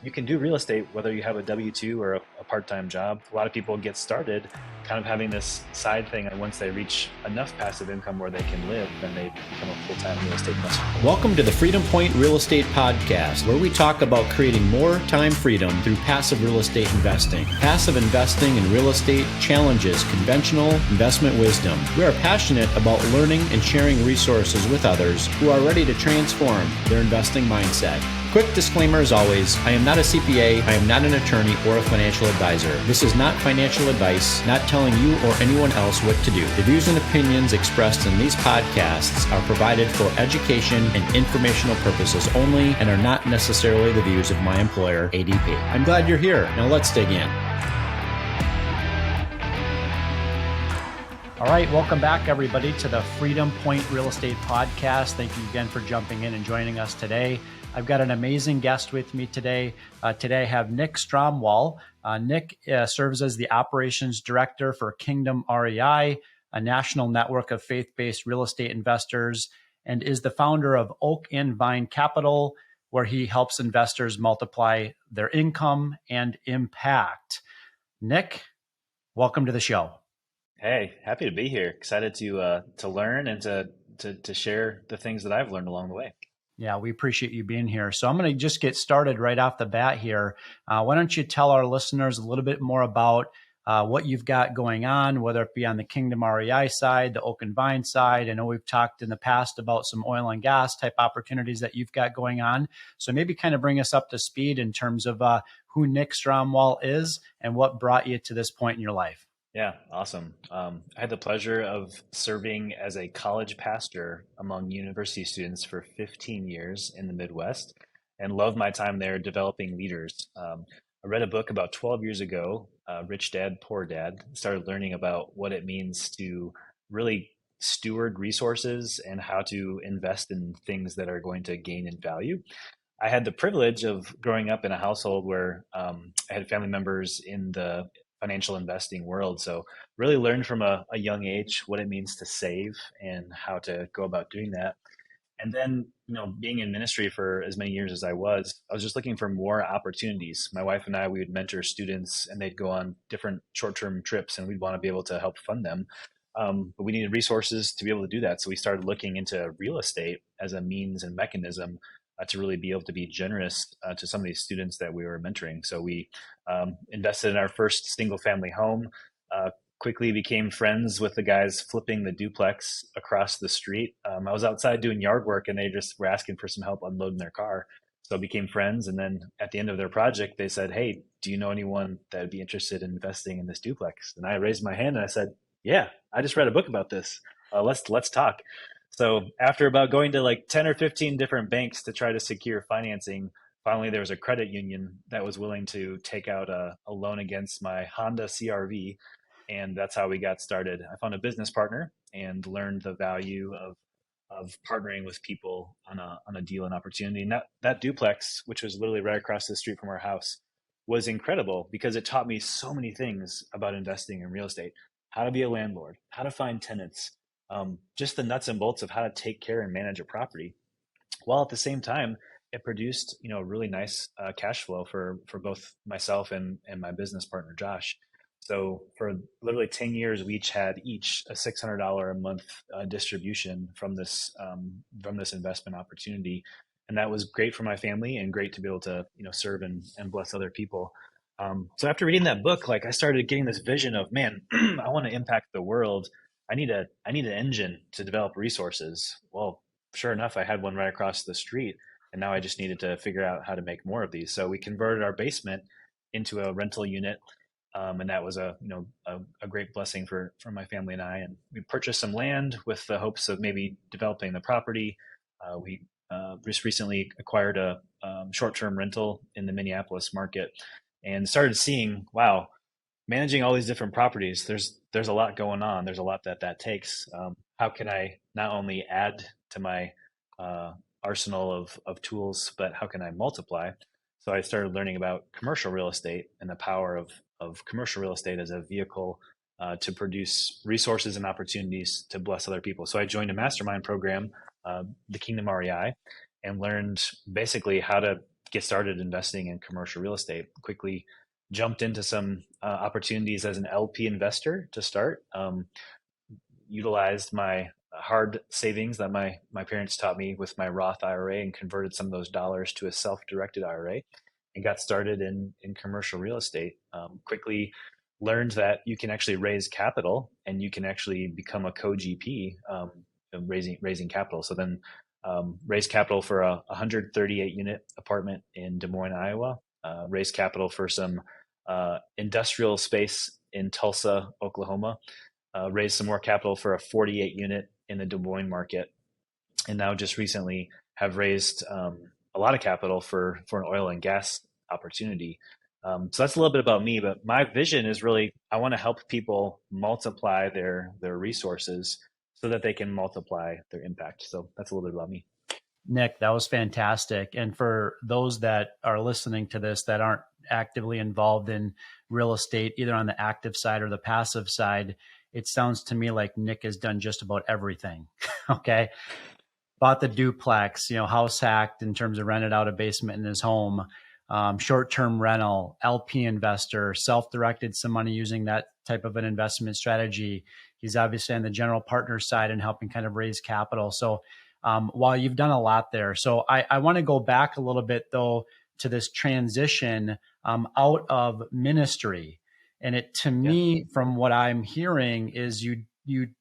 you can do real estate whether you have a W-2 or a part-time job. A lot of people get started kind of having this side thing, and once they reach enough passive income where they can live, then they become a full-time real estate investor. Welcome to the Freedom Point Real Estate Podcast, where we talk about creating more time freedom through passive real estate investing. Passive investing in real estate challenges conventional investment wisdom. We are passionate about learning and sharing resources with others who are ready to transform their investing mindset. Quick disclaimer as always, I am not a CPA, I am not an attorney or a financial advisor. This is not financial advice, not telling you or anyone else what to do. The views and opinions expressed in these podcasts are provided for education and informational purposes only and are not necessarily the views of my employer, ADP. I'm glad you're here. Now let's dig in. All right, welcome back everybody to the Freedom Point Real Estate Podcast. Thank you again for jumping in and joining us today. I've got an amazing guest with me today. Today I have Nick Stromwall. Nick serves as the Operations Director for Kingdom REI, a national network of faith-based real estate investors, and is the founder of Oak and Vine Capital, where he helps investors multiply their income and impact. Nick, welcome to the show. Hey, happy to be here. Excited to learn and to share the things that I've learned along the way. Yeah, we appreciate you being here. So I'm going to just get started right off the bat here. Why don't you tell our listeners a little bit more about what you've got going on, whether it be on the Kingdom REI side, the Oak and Vine side. I know we've talked in the past about some oil and gas type opportunities that you've got going on. So maybe kind of bring us up to speed in terms of who Nick Stromwall is and what brought you to this point in your life. Yeah, awesome. I had the pleasure of serving as a college pastor among university students for 15 years in the Midwest and loved my time there developing leaders. I read a book about 12 years ago, Rich Dad, Poor Dad, started learning about what it means to really steward resources and how to invest in things that are going to gain in value. I had the privilege of growing up in a household where I had family members in the financial investing world. So really learned from a young age what it means to save and how to go about doing that. And then, being in ministry for as many years as I was just looking for more opportunities. My wife and I, we would mentor students and they'd go on different short-term trips and we'd want to be able to help fund them. But we needed resources to be able to do that. So we started looking into real estate as a means and mechanism to really be able to be generous to some of these students that we were mentoring. So we invested in our first single family home, quickly became friends with the guys flipping the duplex across the street. I was outside doing yard work and they just were asking for some help unloading their car. So I became friends. And then at the end of their project, they said, "Hey, do you know anyone that would be interested in investing in this duplex?" And I raised my hand and I said, "Yeah, I just read a book about this. Let's talk." So after about going to like 10 or 15 different banks to try to secure financing, finally there was a credit union that was willing to take out a loan against my Honda CRV. And that's how we got started. I found a business partner and learned the value of partnering with people on a deal and opportunity. And that duplex, which was literally right across the street from our house, was incredible because it taught me so many things about investing in real estate, how to be a landlord, how to find tenants, just the nuts and bolts of how to take care and manage a property, while at the same time it produced really nice cash flow for both myself and my business partner Josh. So for literally 10 years, we each had a $600 a month distribution from this investment opportunity, and that was great for my family and great to be able to serve and bless other people. So after reading that book, I started getting this vision of, man, I want to impact the world. I need an engine to develop resources. Well, sure enough, I had one right across the street, and now I just needed to figure out how to make more of these. So we converted our basement into a rental unit, and that was a great blessing for my family and I. And we purchased some land with the hopes of maybe developing the property. We just recently acquired a short-term rental in the Minneapolis market, and started seeing, wow, managing all these different properties, there's a lot going on. There's a lot that takes. How can I not only add to my arsenal of tools, but how can I multiply? So I started learning about commercial real estate and the power of commercial real estate as a vehicle to produce resources and opportunities to bless other people. So I joined a mastermind program, the Kingdom REI, and learned basically how to get started investing in commercial real estate. Quickly jumped into some opportunities as an LP investor to start. Utilized my hard savings that my parents taught me with my Roth IRA and converted some of those dollars to a self-directed IRA and got started in commercial real estate. Quickly learned that you can actually raise capital and you can actually become a co-GP, raising capital. So then raised capital for a 138 unit apartment in Des Moines, Iowa. Raised capital for some industrial space in Tulsa, Oklahoma. Raised some more capital for a 48 unit in the Des Moines market, and now just recently have raised a lot of capital for an oil and gas opportunity. So that's a little bit about me, but my vision is really I want to help people multiply their resources so that they can multiply their impact. So that's a little bit about me. Nick, that was fantastic. And for those that are listening to this that aren't actively involved in real estate, either on the active side or the passive side, it sounds to me like Nick has done just about everything. Okay. Bought the duplex, house hacked in terms of rented out a basement in his home, short-term rental, LP investor, self-directed some money using that type of an investment strategy. He's obviously on the general partner side and helping kind of raise capital. So while you've done a lot there, so I want to go back a little bit though to this transition out of ministry. And it, to me, from what I'm hearing, is you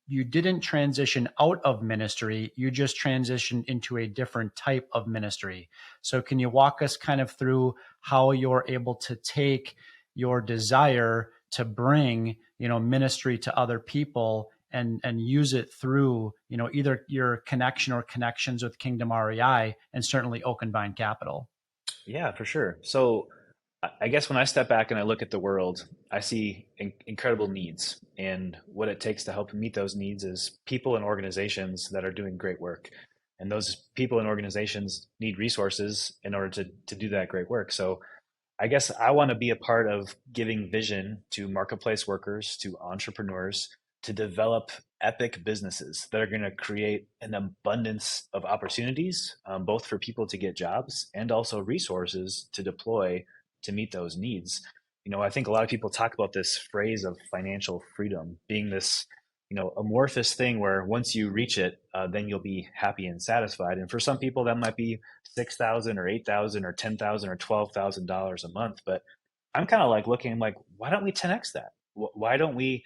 didn't transition out of ministry. You just transitioned into a different type of ministry. So can you walk us kind of through how you're able to take your desire to bring, ministry to other people and use it through, either your connection or connections with Kingdom REI and certainly Oak and Vine Capital? Yeah, for sure. So I guess when I step back and I look at the world, I see incredible needs. And what it takes to help meet those needs is people and organizations that are doing great work. And those people and organizations need resources in order to do that great work. So I guess I want to be a part of giving vision to marketplace workers, to entrepreneurs, to develop epic businesses that are going to create an abundance of opportunities, both for people to get jobs and also resources to deploy to meet those needs. I think a lot of people talk about this phrase of financial freedom being this, amorphous thing where once you reach it, then you'll be happy and satisfied. And for some people, that might be $6,000 or $8,000 or $10,000 or $12,000 a month. But I'm kind of like looking like, why don't we 10x that? Why don't we,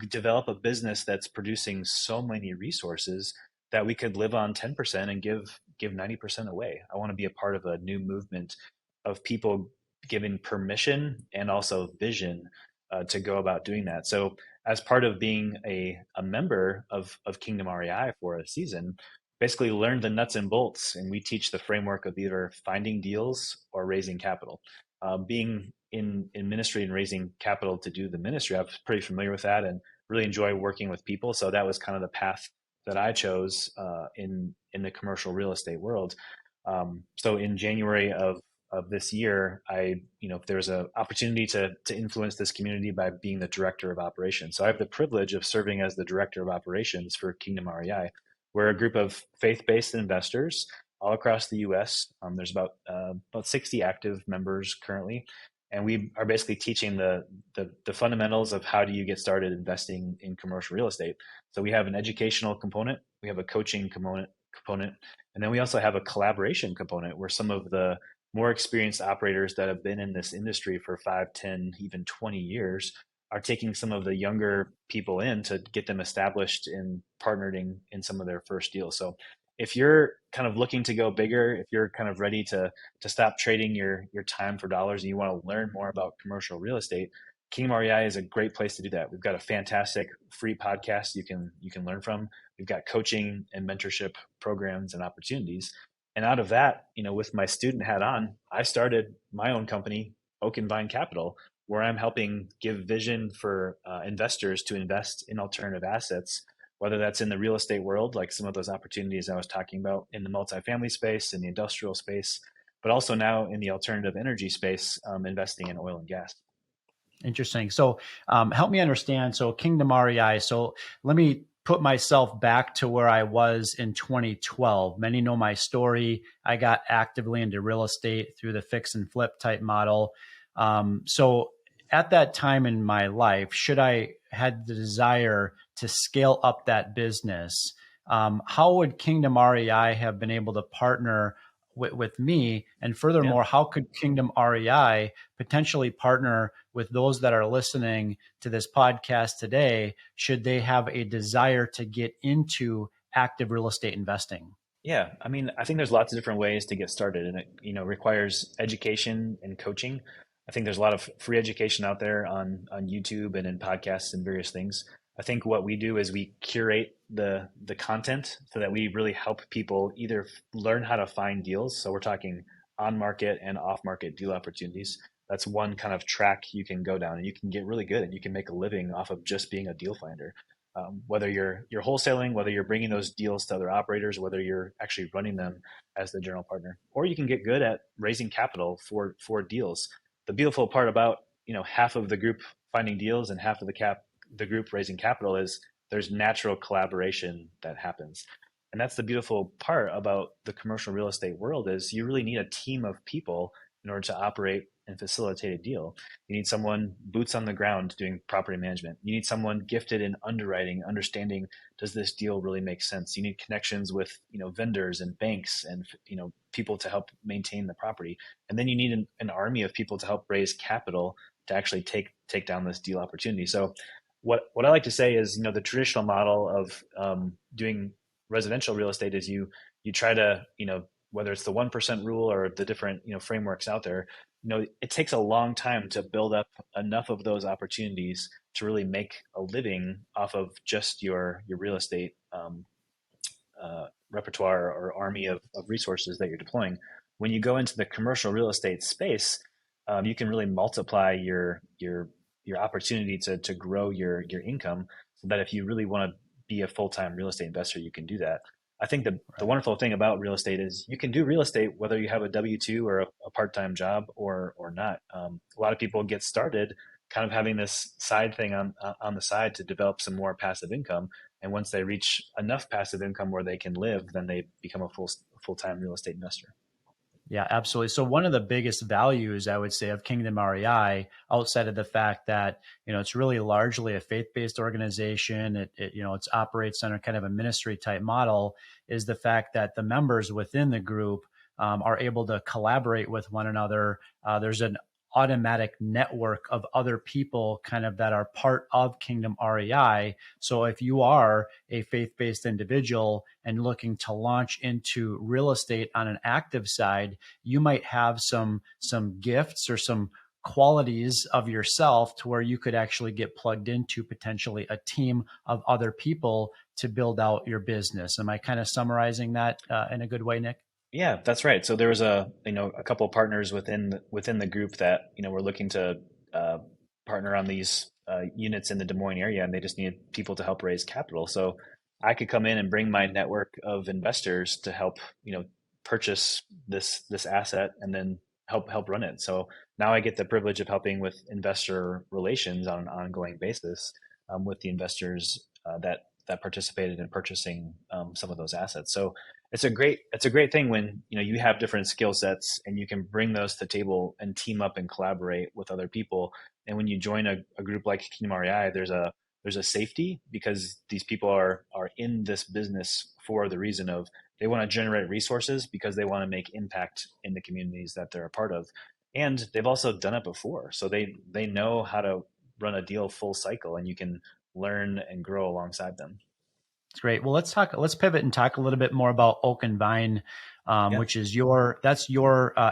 develop a business that's producing so many resources that we could live on 10% and give 90% away? I want to be a part of a new movement of people given permission and also vision to go about doing that. So as part of being a member of Kingdom REI for a season, basically learn the nuts and bolts, and we teach the framework of either finding deals or raising capital. Being in ministry and raising capital to do the ministry, I was pretty familiar with that and really enjoy working with people. So that was kind of the path that I chose in the commercial real estate world. So in January of this year, there's an opportunity to influence this community by being the director of operations. So I have the privilege of serving as the director of operations for Kingdom REI. We're a group of faith-based investors all across the U.S. There's about 60 active members currently, and we are basically teaching the fundamentals of how do you get started investing in commercial real estate. So we have an educational component, we have a coaching component, and then we also have a collaboration component where some of the more experienced operators that have been in this industry for 5, 10, even 20 years are taking some of the younger people in to get them established and partnering in some of their first deals. So if you're kind of looking to go bigger, if you're kind of ready to stop trading your time for dollars and you want to learn more about commercial real estate, Kingdom REI is a great place to do that. We've got a fantastic free podcast you can learn from. We've got coaching and mentorship programs and opportunities. And out of that, with my student hat on, I started my own company, Oak and Vine Capital, where I'm helping give vision for investors to invest in alternative assets, whether that's in the real estate world, like some of those opportunities I was talking about in the multifamily space, in the industrial space, but also now in the alternative energy space, investing in oil and gas. Interesting. So help me understand. So Kingdom REI. So let me put myself back to where I was in 2012. Many know my story. I got actively into real estate through the fix and flip type model. So at that time in my life, should I had the desire to scale up that business, how would Kingdom REI have been able to partner with me? And Yeah. furthermore, how could Kingdom REI potentially partner with those that are listening to this podcast today, should they have a desire to get into active real estate investing? Yeah, I mean, I think there's lots of different ways to get started, and it, requires education and coaching. I think there's a lot of free education out there on YouTube and in podcasts and various things. I think what we do is we curate the content so that we really help people either learn how to find deals. So we're talking on market and off market deal opportunities. That's one kind of track you can go down, and you can get really good, and you can make a living off of just being a deal finder. Whether you're wholesaling, whether you're bringing those deals to other operators, whether you're actually running them as the general partner, or you can get good at raising capital for deals. The beautiful part about half of the group finding deals and half of the group raising capital is there's natural collaboration that happens. And that's the beautiful part about the commercial real estate world is you really need a team of people in order to operate and facilitate a deal. You need someone boots on the ground doing property management. You need someone gifted in underwriting, understanding, does this deal really make sense? You need connections with vendors and banks and people to help maintain the property. And then you need an army of people to help raise capital to actually take down this deal opportunity. So what I like to say is, the traditional model of doing residential real estate is you try to, whether it's the 1% rule or the different frameworks out there, it takes a long time to build up enough of those opportunities to really make a living off of just your real estate repertoire or army of resources that you're deploying. When you go into the commercial real estate space, you can really multiply your opportunity to grow your income, so that if you really want to be a full-time real estate investor, you can do that. I think the wonderful thing about real estate is you can do real estate whether you have a W-2 or a part-time job or not. A lot of people get started kind of having this side thing on the side to develop some more passive income, and once they reach enough passive income where they can live, then they become a full-time real estate investor. Yeah, absolutely. So one of the biggest values I would say of Kingdom REI, outside of the fact that it's really largely a faith-based organization, it it's operates under kind of a ministry type model, is the fact that the members within the group are able to collaborate with one another. There's an automatic network of other people kind of that are part of Kingdom REI. So if you are a faith-based individual and looking to launch into real estate on an active side, you might have some gifts or some qualities of yourself to where you could actually get plugged into potentially a team of other people to build out your business. Am I kind of summarizing that in a good way, Nick? Yeah, that's right. So there was a couple of partners within the group that were looking to partner on these units in the Des Moines area, and they just needed people to help raise capital. So I could come in and bring my network of investors to help purchase this asset and then help run it. So now I get the privilege of helping with investor relations on an ongoing basis with the investors that participated in purchasing some of those assets. So it's a great thing when you have different skill sets and you can bring those to the table and team up and collaborate with other people. And when you join a group like Kingdom REI, there's a safety because these people are in this business for the reason of they want to generate resources because they want to make impact in the communities that they're a part of. And they've also done it before. So they know how to run a deal full cycle, and you can learn and grow alongside them. That's great. Well, let's pivot and talk a little bit more about Oak and Vine, Yeah, which is your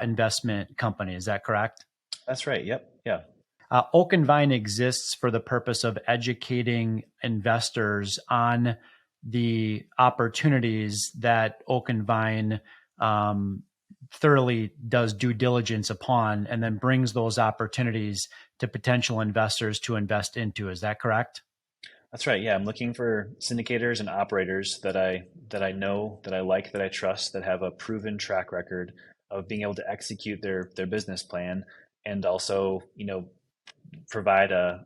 investment company. Is that correct? that's right. Yep. Yeah. Oak and Vine exists for the purpose of educating investors on the opportunities that Oak and Vine thoroughly does due diligence upon, and then brings those opportunities to potential investors to invest into. Is that correct? That's right. Yeah, I'm looking for syndicators and operators that I know, that I like, that I trust, that have a proven track record of being able to execute their business plan, and also provide a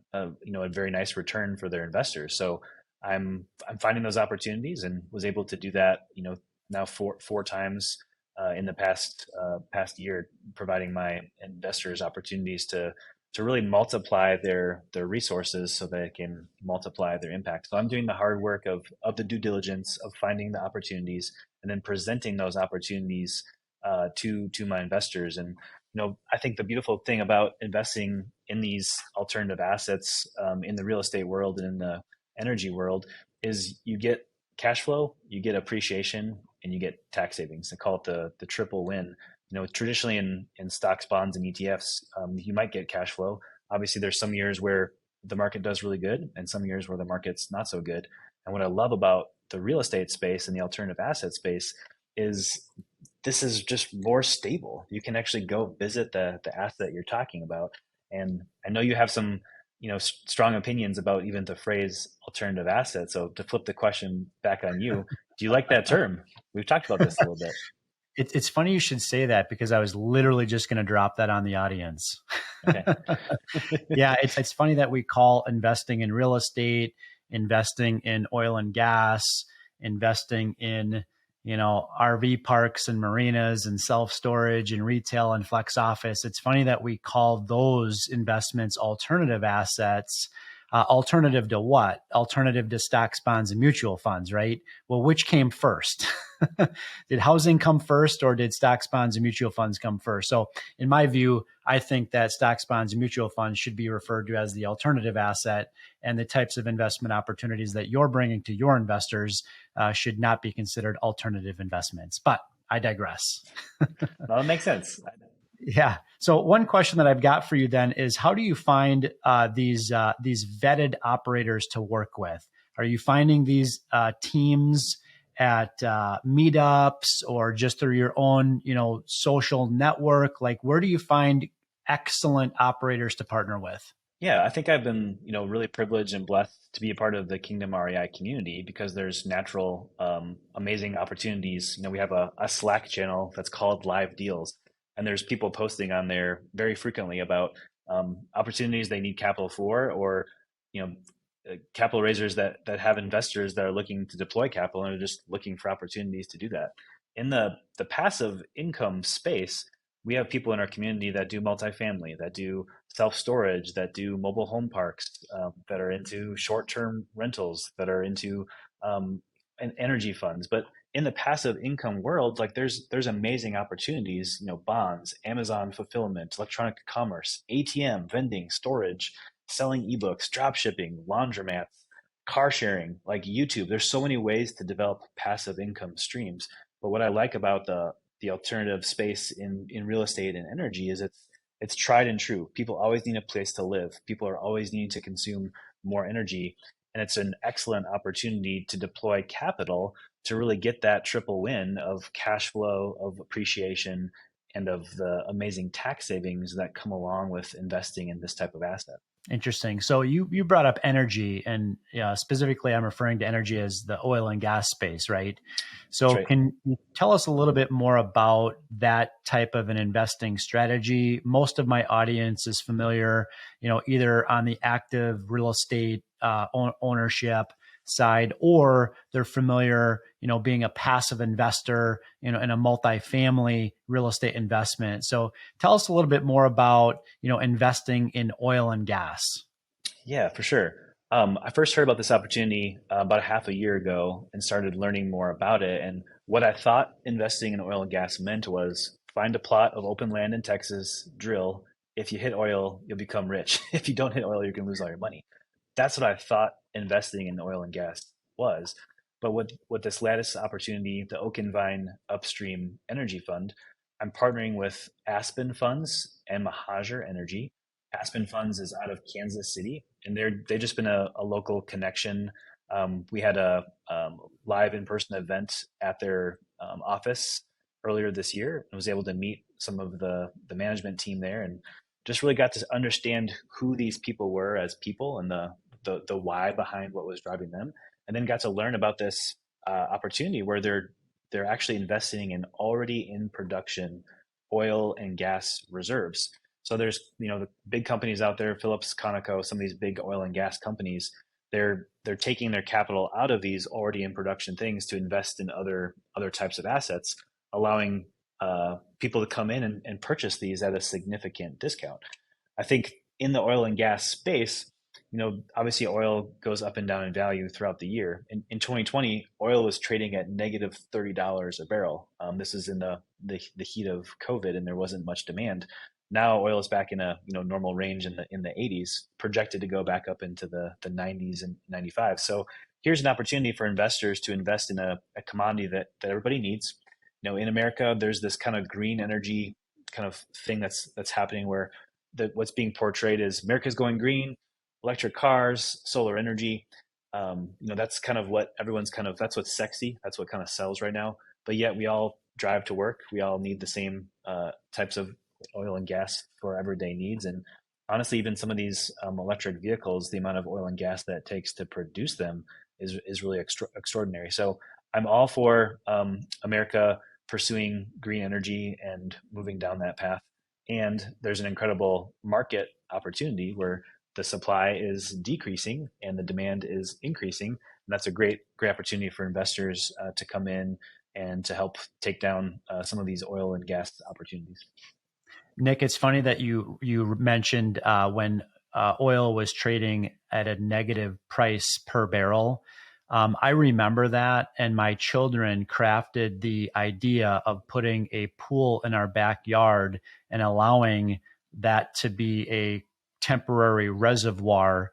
very nice return for their investors. So I'm finding those opportunities and was able to do that, now four times in the past year, providing my investors opportunities to really multiply their resources so they can multiply their impact. So I'm doing the hard work of the due diligence of finding the opportunities and then presenting those opportunities to my investors. And I think the beautiful thing about investing in these alternative assets in the real estate world and in the energy world is you get cash flow, you get appreciation, and you get tax savings. I call it the triple win. Traditionally in stocks, bonds, and ETFs, you might get cash flow. Obviously, there's some years where the market does really good, and some years where the market's not so good. And what I love about the real estate space and the alternative asset space is this is just more stable. You can actually go visit the asset you're talking about. And I know you have some, strong opinions about even the phrase alternative asset. So to flip the question back on you, do you like that term? We've talked about this a little bit. It's funny you should say that because I was literally just going to drop that on the audience. Okay. Yeah, it's funny that we call investing in real estate, investing in oil and gas, investing in RV parks and marinas and self-storage and retail and flex office. It's funny that we call those investments alternative assets. Alternative to what? Alternative to stocks, bonds, and mutual funds, right? Well, which came first? Did housing come first or did stocks, bonds, and mutual funds come first? So in my view, I think that stocks, bonds, and mutual funds should be referred to as the alternative asset, and the types of investment opportunities that you're bringing to your investors should not be considered alternative investments. But I digress. Well, it makes sense. Yeah. So one question that I've got for you then is, how do you find these vetted operators to work with? Are you finding these teams at meetups or just through your own, social network? Like, where do you find excellent operators to partner with? Yeah, I think I've been, really privileged and blessed to be a part of the Kingdom REI community because there's natural, amazing opportunities. We have a Slack channel that's called Live Deals. And there's people posting on there very frequently about opportunities they need capital for, or capital raisers that have investors that are looking to deploy capital and are just looking for opportunities to do that. In the passive income space, we have people in our community that do multifamily, that do self-storage, that do mobile home parks, that are into short-term rentals, that are into energy funds. But in the passive income world, like there's amazing opportunities, bonds, Amazon fulfillment, electronic commerce, ATM, vending, storage, selling ebooks, drop shipping, laundromats, car sharing, like YouTube. There's so many ways to develop passive income streams. But what I like about the alternative space in real estate and energy is it's tried and true. People always need a place to live. People are always needing to consume more energy. And it's an excellent opportunity to deploy capital to really get that triple win of cash flow, of appreciation, and of the amazing tax savings that come along with investing in this type of asset. Interesting. So you brought up energy, and specifically I'm referring to energy as the oil and gas space, right? So right. Can you tell us a little bit more about that type of an investing strategy? Most of my audience is familiar, either on the active real estate ownership side, or they're familiar, being a passive investor, in a multifamily real estate investment. So tell us a little bit more about, investing in oil and gas. Yeah, for sure. I first heard about this opportunity about half a year ago and started learning more about it. And what I thought investing in oil and gas meant was find a plot of open land in Texas, drill. If you hit oil, you'll become rich. If you don't hit oil, you're going to lose all your money. That's what I thought investing in oil and gas was. But with this latest opportunity, the Oak and Vine Upstream Energy Fund, I'm partnering with Aspen Funds and Mahajer Energy. Aspen Funds is out of Kansas City, and they've just been a local connection. We had a live in-person event at their office earlier this year, and was able to meet some of the management team there, and just really got to understand who these people were as people and the why behind what was driving them, and then got to learn about this opportunity where they're actually investing in already in production oil and gas reserves. So there's the big companies out there, Phillips, Conoco, some of these big oil and gas companies. they're taking their capital out of these already in production things to invest in other types of assets, allowing people to come in and purchase these at a significant discount. I think in the oil and gas space, obviously oil goes up and down in value throughout the year. In 2020, oil was trading at negative $30 a barrel. This is in the heat of COVID, and there wasn't much demand. Now oil is back in a normal range in the 80s, projected to go back up into the 90s and 95. So here's an opportunity for investors to invest in a commodity that everybody needs. In America, there's this kind of green energy kind of thing that's happening where what's being portrayed is America's going green, electric cars, solar energy. That's kind of what everyone's that's what's sexy. That's what kind of sells right now. But yet we all drive to work. We all need the same types of oil and gas for everyday needs. And honestly, even some of these electric vehicles, the amount of oil and gas that it takes to produce them is really extraordinary. So I'm all for America pursuing green energy and moving down that path. And there's an incredible market opportunity where the supply is decreasing and the demand is increasing. And that's a great opportunity for investors to come in and to help take down some of these oil and gas opportunities. Nick, it's funny that you mentioned when oil was trading at a negative price per barrel. I remember that, and my children crafted the idea of putting a pool in our backyard and allowing that to be a temporary reservoir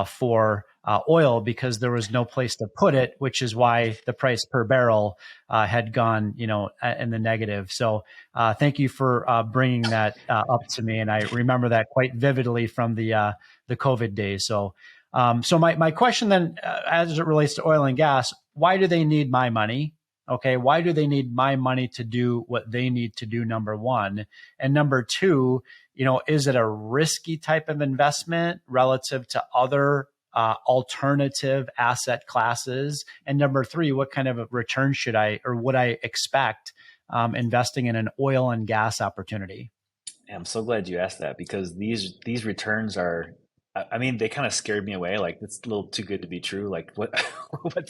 for oil, because there was no place to put it, which is why the price per barrel had gone, in the negative. So thank you for bringing that up to me, and I remember that quite vividly from the COVID days. So my question then, as it relates to oil and gas, why do they need my money? Okay, why do they need my money to do what they need to do, number one? And number two, is it a risky type of investment relative to other alternative asset classes? And number three, what kind of a return would I expect investing in an oil and gas opportunity? I'm so glad you asked that, because these returns are, I mean, they kind of scared me away. Like, it's a little too good to be true. Like, what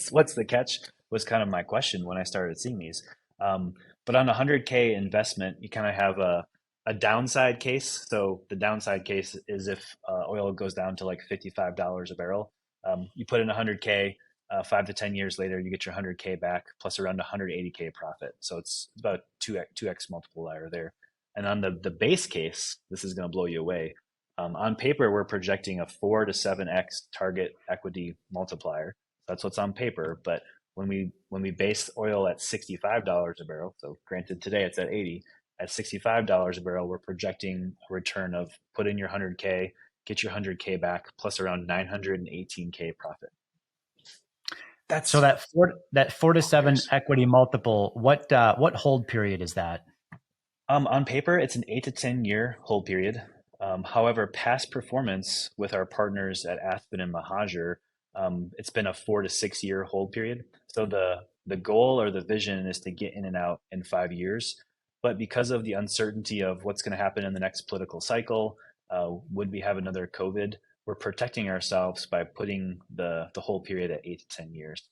what's the catch was kind of my question when I started seeing these. But on a 100K investment, you kind of have a downside case. So the downside case is if oil goes down to like $55 a barrel. You put in 100K, 5 to 10 years later, you get your 100K back plus around 180K profit. So it's about 2x multiplier there. And on the base case, this is going to blow you away. On paper, we're projecting a 4 to 7x target equity multiplier. That's what's on paper. But when we base oil at $65 a barrel, so granted today it's at 80, at $65 a barrel, we're projecting a return of put in your 100K, get your 100K back, plus around 918K profit. So that 4 to 7 equity multiple, what hold period is that? On paper, it's an 8 to 10 year hold period. However, past performance with our partners at Aspen and Mahajer, it's been a 4 to 6 year hold period. So the goal or the vision is to get in and out in 5 years. But because of the uncertainty of what's going to happen in the next political cycle, would we have another COVID? We're protecting ourselves by putting the whole period at 8 to 10 years.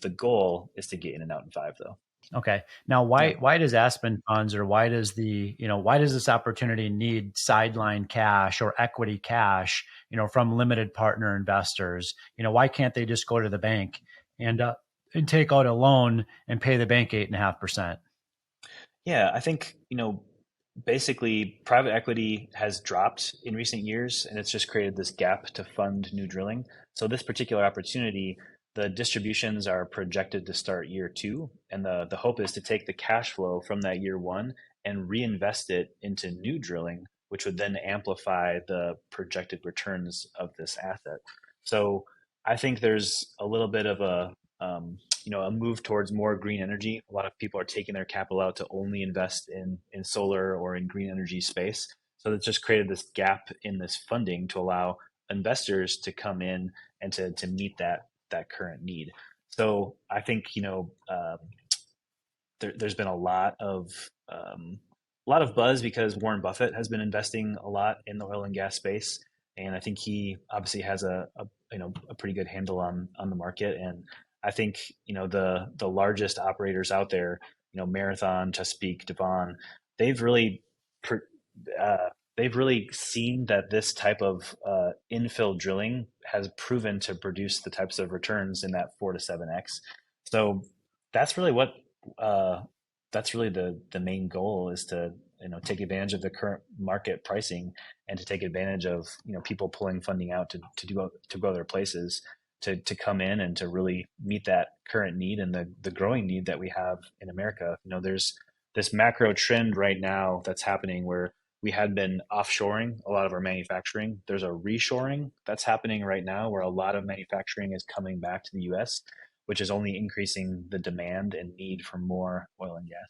The goal is to get in and out in 5, though. Okay. Now, why does Aspen Funds, or why does this opportunity need sideline cash or equity cash, from limited partner investors? Why can't they just go to the bank and take out a loan and pay the bank 8.5%? Yeah, I think, basically private equity has dropped in recent years, and it's just created this gap to fund new drilling. So this particular opportunity, the distributions are projected to start year 2, and the hope is to take the cash flow from that year 1 and reinvest it into new drilling, which would then amplify the projected returns of this asset. So I think there's a little bit of a move towards more green energy. A lot of people are taking their capital out to only invest in solar or in green energy space. So it's just created this gap in this funding to allow investors to come in and to meet that current need. So I think there's been a lot of buzz because Warren Buffett has been investing a lot in the oil and gas space. and I think he obviously has a pretty good handle on the market. And I think the largest operators out there, Marathon, Chesapeake, Devon, they've really pr- uh, they've really seen that this type of infill drilling has proven to produce the types of returns in that 4 to 7x. So that's really what uh, that's really the main goal, is to take advantage of the current market pricing, and to take advantage of people pulling funding out to go other places, to come in and to really meet that current need and the growing need that we have in America. There's this macro trend right now that's happening where we had been offshoring a lot of our manufacturing. There's a reshoring that's happening right now where a lot of manufacturing is coming back to the US, which is only increasing the demand and need for more oil and gas.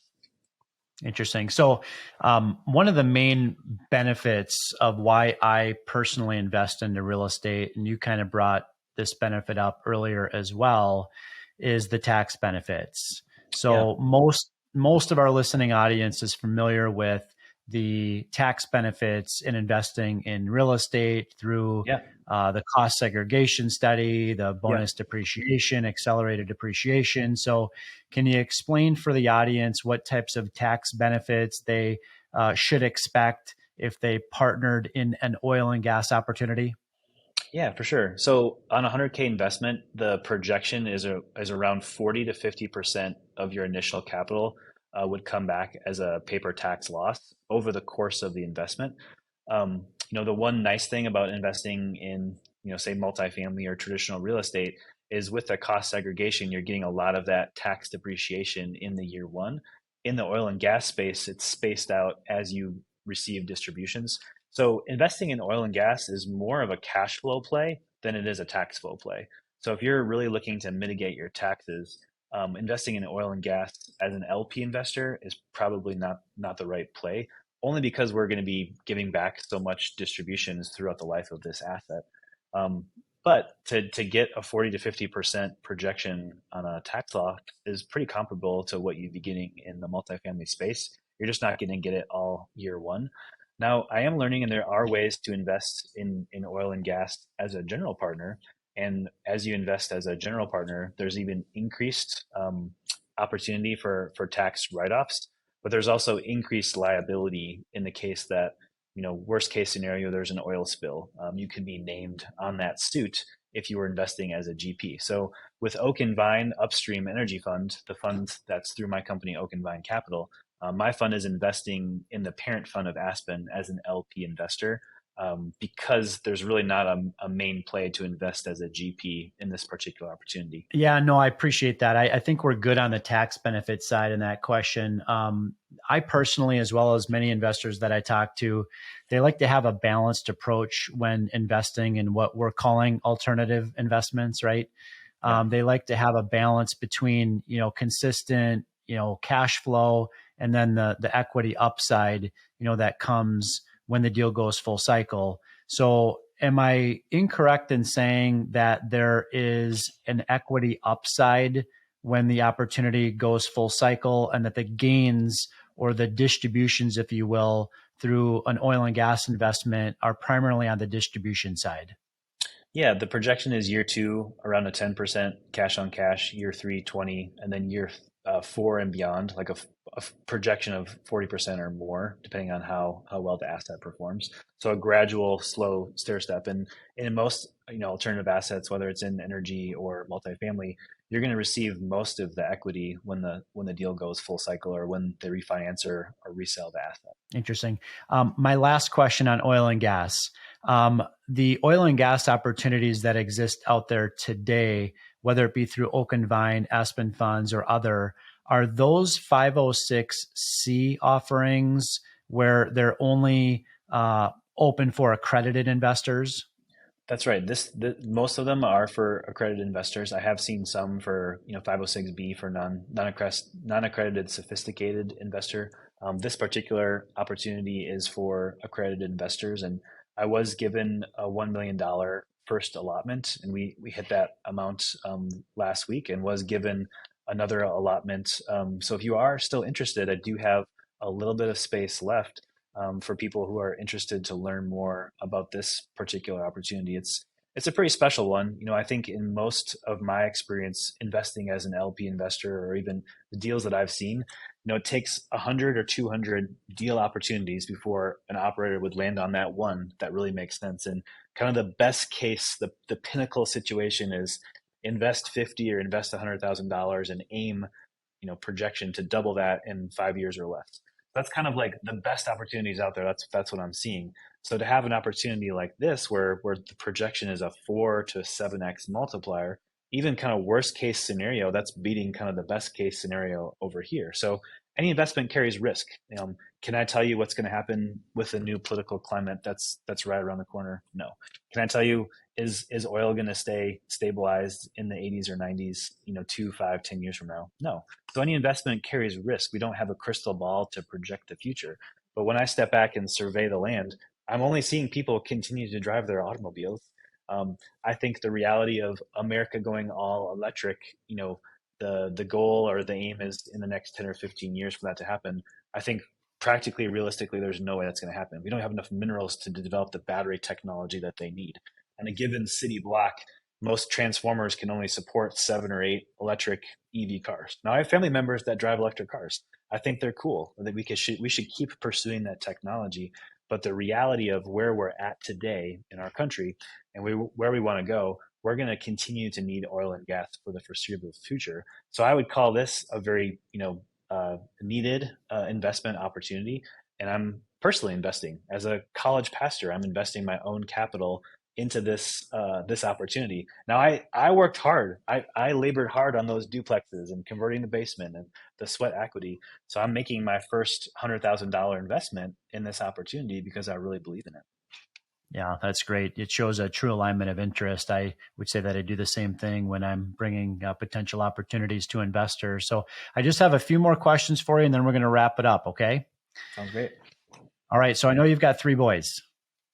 Interesting. So, one of the main benefits of why I personally invest into real estate, and you kind of brought this benefit up earlier as well, is the tax benefits. Yeah, So most of our listening audience is familiar with the tax benefits in investing in real estate through yeah, the cost segregation study, the yeah. bonus depreciation, accelerated depreciation. So, can you explain for the audience what types of tax benefits they should expect if they partnered in an oil and gas opportunity? Yeah, for sure. So on a 100K investment, the projection is around 40 to 50% of your initial capital would come back as a paper tax loss over the course of the investment. The one nice thing about investing in, say multifamily or traditional real estate, is with the cost segregation, you're getting a lot of that tax depreciation in the year one. In the oil and gas space, it's spaced out as you receive distributions. So investing in oil and gas is more of a cash flow play than it is a tax flow play. So if you're really looking to mitigate your taxes, investing in oil and gas as an LP investor is probably not the right play, only because we're going to be giving back so much distributions throughout the life of this asset. Um, but to get a 40 to 50% projection on a tax law is pretty comparable to what you'd be getting in the multifamily space. You're just not going to get it all year one. Now, I am learning, and there are ways to invest in oil and gas as a general partner. And as you invest as a general partner, there's even increased opportunity for tax write-offs, but there's also increased liability in the case that, worst case scenario, there's an oil spill. You could be named on that suit if you were investing as a GP. So with Oak and Vine Upstream Energy Fund, the fund that's through my company, Oak and Vine Capital, my fund is investing in the parent fund of Aspen as an LP investor, because there's really not a main play to invest as a GP in this particular opportunity. Yeah, no, I appreciate that. I think we're good on the tax benefit side in that question. I personally, as well as many investors that I talk to, they like to have a balanced approach when investing in what we're calling alternative investments, right? Yeah. They like to have a balance between, consistent, cash flow, and then the equity upside, that comes when the deal goes full cycle. So am I incorrect in saying that there is an equity upside when the opportunity goes full cycle, and that the gains or the distributions, if you will, through an oil and gas investment are primarily on the distribution side? Yeah, the projection is year two, around a 10% cash on cash, year three, 20, and then year four and beyond, like a projection of 40% or more, depending on how well the asset performs. So a gradual, slow stair step. And in most, alternative assets, whether it's in energy or multifamily, you're going to receive most of the equity when the deal goes full cycle, or when they refinance or resell the asset. Interesting. My last question on oil and gas. The oil and gas opportunities that exist out there today, whether it be through Oak and Vine, Aspen Funds, or other, are those 506C offerings where they're only open for accredited investors? That's right. Most of them are for accredited investors. I have seen some for 506B for non-accredited sophisticated investor. This particular opportunity is for accredited investors, and I was given a $1 million first allotment, and we hit that amount last week, and was given another allotment. So if you are still interested, I do have a little bit of space left. for people who are interested to learn more about this particular opportunity. It's a pretty special one. I think in most of my experience investing as an LP investor, or even the deals that I've seen, it takes 100 or 200 deal opportunities before an operator would land on that one that really makes sense. And kind of the best case, the pinnacle situation is invest 50 or invest $100,000 and aim, projection to double that in 5 years or less. That's kind of like the best opportunities out there. That's what I'm seeing. So to have an opportunity like this, where the projection is a 4 to 7x multiplier, even kind of worst case scenario, that's beating kind of the best case scenario over here. So any investment carries risk. Can I tell you what's going to happen with the new political climate that's right around the corner? No. Can I tell you is oil going to stay stabilized in the 80s or 90s, 2, 5, 10 years from now? No. So any investment carries risk. We don't have a crystal ball to project the future. But when I step back and survey the land, I'm only seeing people continue to drive their automobiles. I think the reality of America going all electric, the goal or the aim is in the next 10 or 15 years for that to happen. I think practically, realistically, there's no way that's going to happen. We don't have enough minerals to develop the battery technology that they need. On a given city block, most transformers can only support 7 or 8 electric EV cars. Now, I have family members that drive electric cars. I think they're cool. That we should keep pursuing that technology. But the reality of where we're at today in our country and where we want to go, we're going to continue to need oil and gas for the foreseeable future. So I would call this a very, needed investment opportunity. And I'm personally investing as a college pastor. I'm investing my own capital into this opportunity. Now, I worked hard. I labored hard on those duplexes and converting the basement and the sweat equity. So I'm making my first $100,000 investment in this opportunity because I really believe in it. Yeah, that's great. It shows a true alignment of interest. I would say that I do the same thing when I'm bringing potential opportunities to investors. So I just have a few more questions for you, and then we're going to wrap it up. Okay. Sounds great. All right. So I know you've got 3 boys.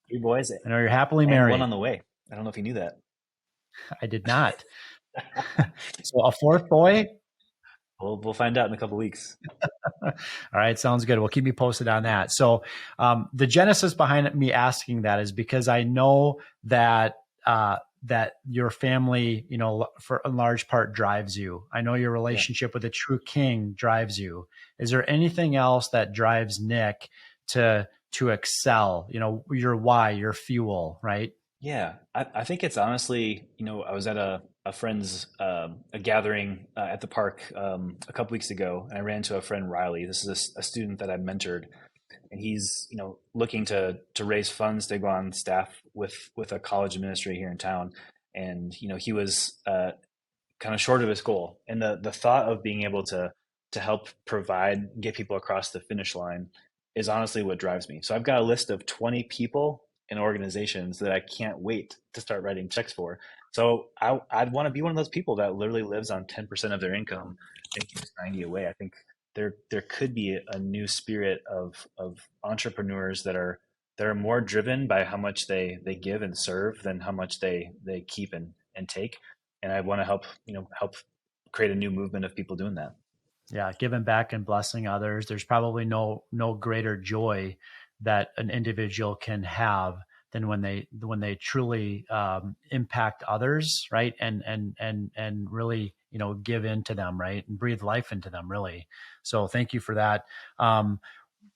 3 boys. I know you're happily married. One on the way. I don't know if you knew that. I did not. So a 4th boy? We'll find out in a couple of weeks. All right. Sounds good. We'll keep you posted on that. So the genesis behind me asking that is because I know that that your family, for a large part drives you. I know your relationship with the true king drives you. Is there anything else that drives Nick to excel? Your why, your fuel, right? Yeah, I think it's honestly, I was at a friend's a gathering at the park a couple weeks ago, and I ran into a friend, Riley. This is a student that I mentored, and he's looking to raise funds to go on staff with a college administrator here in town, and he was kind of short of his goal, and the thought of being able to help get people across the finish line is honestly what drives me. So I've got a list of 20 people and organizations that I can't wait to start writing checks for. So I'd want to be one of those people that literally lives on 10% of their income and gives 90 away. I think there could be a new spirit of entrepreneurs that are more driven by how much they give and serve than how much they keep and take. And I want to help create a new movement of people doing that. Yeah, giving back and blessing others. There's probably no greater joy that an individual can have than when they truly impact others, right? And really, give into them, right? And breathe life into them, really. So thank you for that.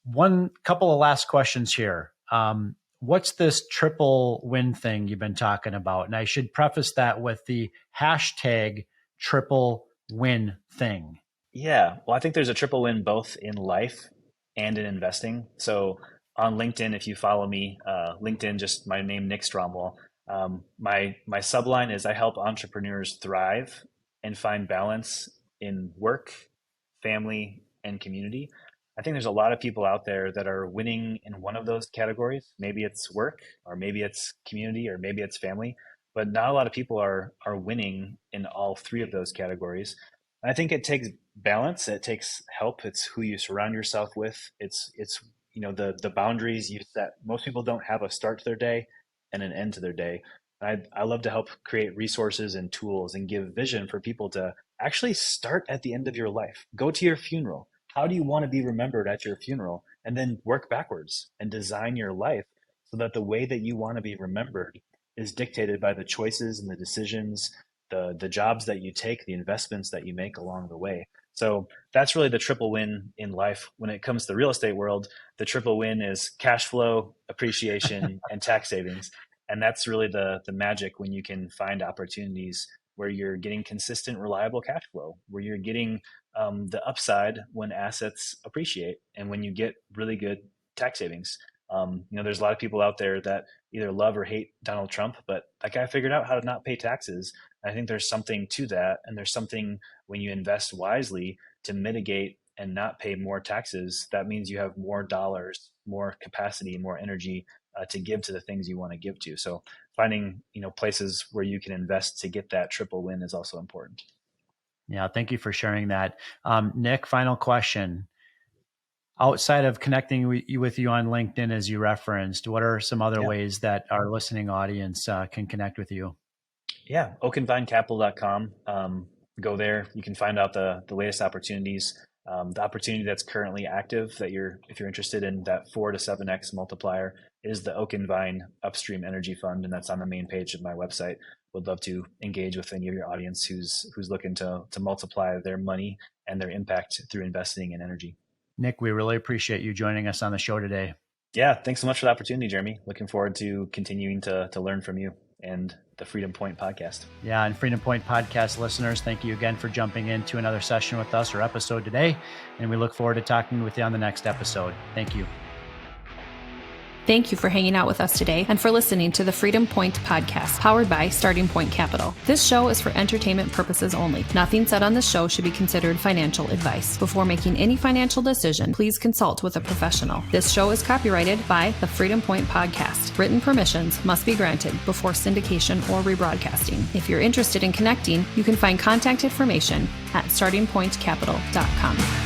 One couple of last questions here. What's this triple win thing you've been talking about? And I should preface that with the hashtag triple win thing. Yeah. Well, I think there's a triple win both in life and in investing. So on LinkedIn, if you follow me, LinkedIn, just my name, Nick Stromwall. My subline is I help entrepreneurs thrive and find balance in work, family, and community. I think there's a lot of people out there that are winning in one of those categories. Maybe it's work, or maybe it's community, or maybe it's family, but not a lot of people are winning in all 3 of those categories. And I think it takes balance. It takes help. It's who you surround yourself with. It's the boundaries you set. Most people don't have a start to their day and an end to their day. I love to help create resources and tools and give vision for people to actually start at the end of your life. Go to your funeral. How do you want to be remembered at your funeral? and then work backwards and design your life so that the way that you want to be remembered is dictated by the choices and the decisions, the jobs that you take, the investments that you make along the way. So that's really the triple win in life. When it comes to the real estate world, the triple win is cash flow, appreciation, and tax savings. And that's really the magic when you can find opportunities where you're getting consistent, reliable cash flow, where you're getting the upside when assets appreciate and when you get really good tax savings. There's a lot of people out there that either love or hate Donald Trump, but that guy figured out how to not pay taxes. And I think there's something to that. And there's something when you invest wisely to mitigate and not pay more taxes, that means you have more dollars, more capacity, more energy to give to the things you want to give to. So finding, places where you can invest to get that triple win is also important. Yeah, thank you for sharing that. Nick, final question. Outside of connecting with you on LinkedIn, as you referenced, what are some other ways that our listening audience can connect with you? Yeah, oakandvinecapital.com. Go there. You can find out the latest opportunities. The opportunity that's currently active if you're interested in that 4 to 7x multiplier is the Oak and Vine Upstream Energy Fund, and that's on the main page of my website. Would love to engage with any of your audience who's looking to multiply their money and their impact through investing in energy. Nick, we really appreciate you joining us on the show today. Yeah, thanks so much for the opportunity, Jeremy. Looking forward to continuing to learn from you and the Freedom Point podcast. Yeah, and Freedom Point podcast listeners, thank you again for jumping into another session with us or episode today. And we look forward to talking with you on the next episode. Thank you. Thank you for hanging out with us today and for listening to the Freedom Point podcast, powered by Starting Point Capital. This show is for entertainment purposes only. Nothing said on this show should be considered financial advice. Before making any financial decision, please consult with a professional. This show is copyrighted by the Freedom Point podcast. Written permissions must be granted before syndication or rebroadcasting. If you're interested in connecting, you can find contact information at startingpointcapital.com.